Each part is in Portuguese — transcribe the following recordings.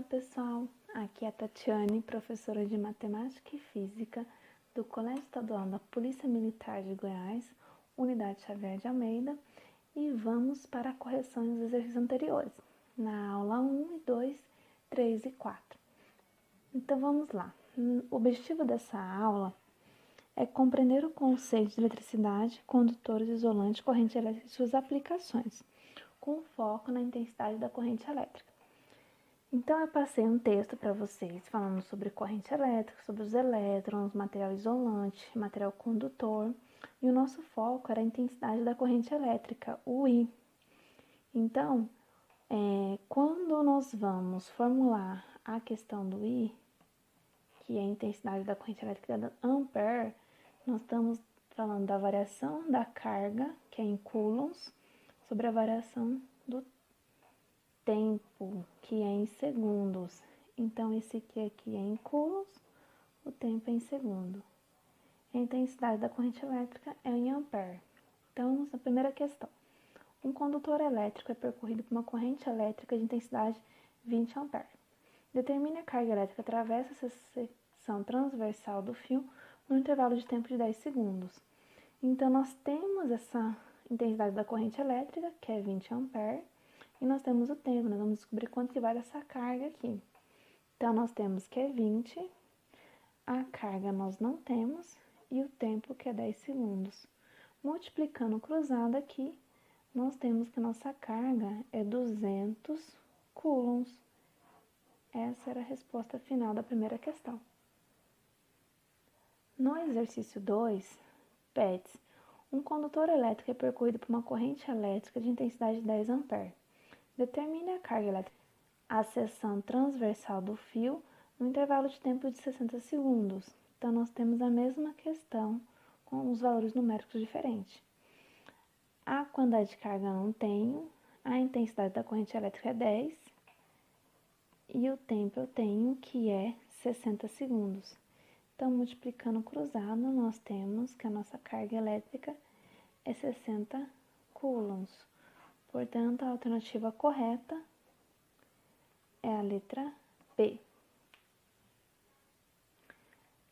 pessoal, aqui é a Tatiane, professora de Matemática e Física do Colégio Estadual da Polícia Militar de Goiás, Unidade Xavier de Almeida, e vamos para a correção dos exercícios anteriores, na aula 1 e 2, 3 e 4. Então vamos lá. O objetivo dessa aula é compreender o conceito de eletricidade, condutores, isolante, corrente elétrica e suas aplicações, com foco na intensidade da corrente elétrica. Então, eu passei um texto para vocês falando sobre corrente elétrica, sobre os elétrons, material isolante, material condutor, e o nosso foco era a intensidade da corrente elétrica, o I. Então, quando nós vamos formular a questão do I, que é a intensidade da corrente elétrica da ampere, nós estamos falando da variação da carga, que é em coulombs, sobre a variação do tempo, que é em segundos. Então, esse aqui é em coulombs, o tempo é em segundo. A intensidade da corrente elétrica é em ampere. Então, vamos à primeira questão. Um condutor elétrico é percorrido por uma corrente elétrica de intensidade 20 ampere. Determine a carga elétrica que atravessa a seção transversal do fio no intervalo de tempo de 10 segundos. Então, nós temos essa intensidade da corrente elétrica, que é 20 ampere, e nós temos o tempo, nós vamos descobrir quanto que vale essa carga aqui. Então, nós temos que é 20, a carga nós não temos, e o tempo que é 10 segundos. Multiplicando cruzado aqui, nós temos que a nossa carga é 200 coulombs. Essa era a resposta final da primeira questão. No exercício 2, pede-se, um condutor elétrico é percorrido por uma corrente elétrica de intensidade de 10 ampere. Determine a carga elétrica, a seção transversal do fio, no intervalo de tempo de 60 segundos. Então, nós temos a mesma questão com os valores numéricos diferentes. A quantidade de carga eu não tenho, a intensidade da corrente elétrica é 10 e o tempo eu tenho, que é 60 segundos. Então, multiplicando cruzado, nós temos que a nossa carga elétrica é 60 coulombs. Portanto, a alternativa correta é a letra B.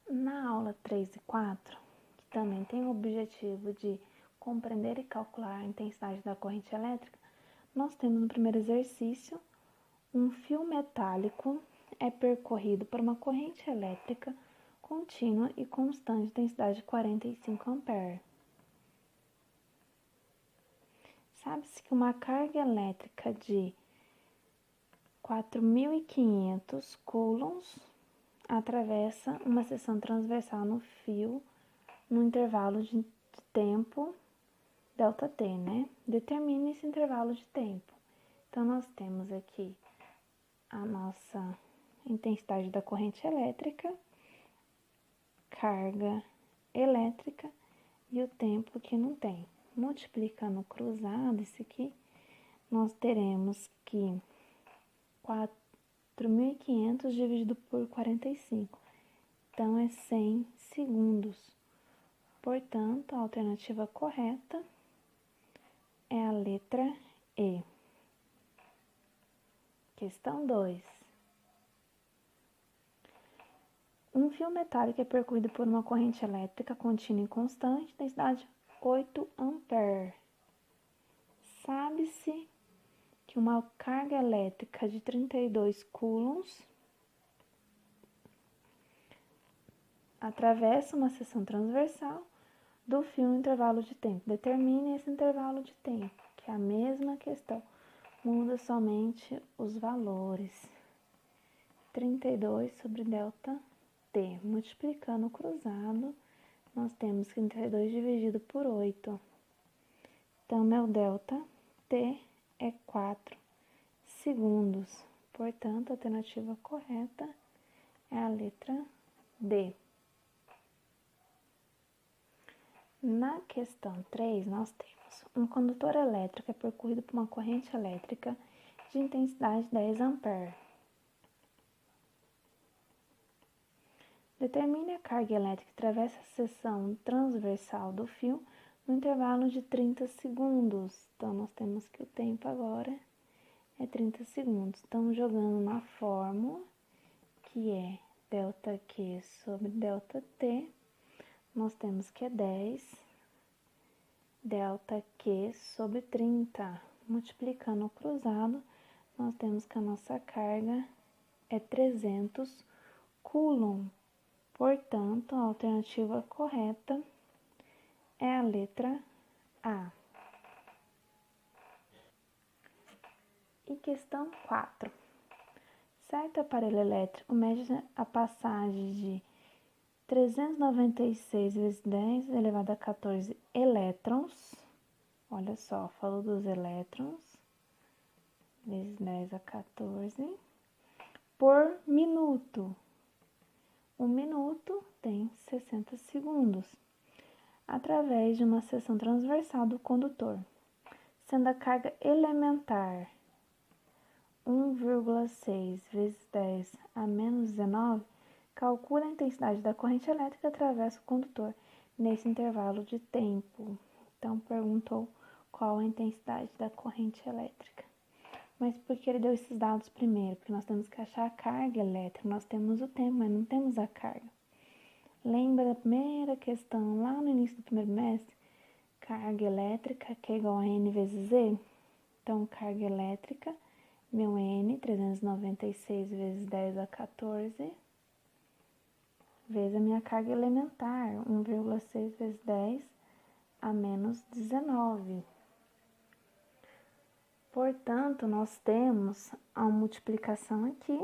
Na aula 3 e 4, que também tem o objetivo de compreender e calcular a intensidade da corrente elétrica, nós temos no primeiro exercício, um fio metálico é percorrido por uma corrente elétrica contínua e constante de intensidade de 45 ampere. Sabe-se que uma carga elétrica de 4.500 coulombs atravessa uma seção transversal no fio no intervalo de tempo ΔT, né? Determine esse intervalo de tempo. Então, nós temos aqui a nossa intensidade da corrente elétrica, carga elétrica e o tempo que não tem. Multiplicando cruzado, esse aqui, nós teremos que 4.500 dividido por 45. Então, é 100 segundos. Portanto, a alternativa correta é a letra E. Questão 2. Um fio metálico é percorrido por uma corrente elétrica contínua e constante, intensidade 8 ampere. Sabe-se que uma carga elétrica de 32 coulombs atravessa uma seção transversal do fio no intervalo de tempo. Determine esse intervalo de tempo, que é a mesma questão, muda somente os valores. 32 sobre ΔT. Multiplicando o cruzado, nós temos que 32 dividido por 8. Então, meu ΔT é 4 segundos. Portanto, a alternativa correta é a letra D. Na questão 3, nós temos um condutor elétrico é percorrido por uma corrente elétrica de intensidade 10 ampere. Determine a carga elétrica que atravessa a seção transversal do fio no intervalo de 30 segundos. Então, nós temos que o tempo agora é 30 segundos. Então, jogando na fórmula, que é ΔQ sobre ΔT, nós temos que é 10 ΔQ sobre 30. Multiplicando o cruzado, nós temos que a nossa carga é 300 coulomb. Portanto, a alternativa correta é a letra A. E questão 4. Certo aparelho elétrico mede a passagem de 396 vezes 10 elevado a 14 elétrons. Olha só, falou dos elétrons. Vezes 10 a 14 por minuto. Um minuto tem 60 segundos. Através de uma seção transversal do condutor, sendo a carga elementar 1,6 vezes 10 a menos 19, calcula a intensidade da corrente elétrica que atravessa o condutor nesse intervalo de tempo. Então, perguntou qual a intensidade da corrente elétrica. Mas por que ele deu esses dados primeiro? Porque nós temos que achar a carga elétrica. Nós temos o tempo, mas não temos a carga. Lembra da primeira questão lá no início do primeiro bimestre? Carga elétrica, que é igual a N vezes Z. Então, carga elétrica, meu N, 396 vezes 10 a 14, vezes a minha carga elementar, 1,6 vezes 10 a menos 19. Portanto, nós temos a multiplicação aqui,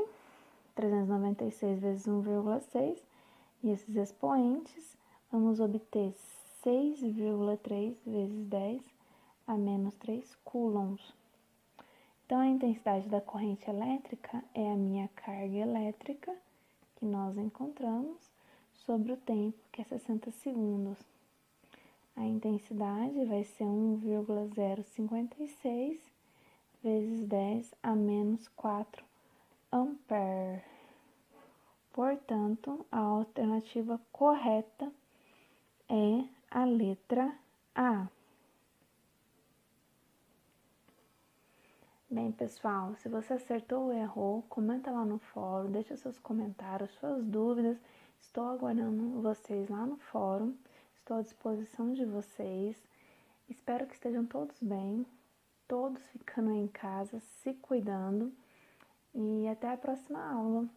396 vezes 1,6, e esses expoentes, vamos obter 6,3 vezes 10 a menos 3 coulombs. Então, a intensidade da corrente elétrica é a minha carga elétrica, que nós encontramos, sobre o tempo, que é 60 segundos. A intensidade vai ser 1,056 vezes 10 a menos 4 ampere. Portanto, a alternativa correta é a letra A. Bem, pessoal, se você acertou ou errou, comenta lá no fórum, deixa seus comentários, suas dúvidas. Estou aguardando vocês lá no fórum, estou à disposição de vocês. Espero que estejam todos bem, todos ficando em casa, se cuidando, e até a próxima aula.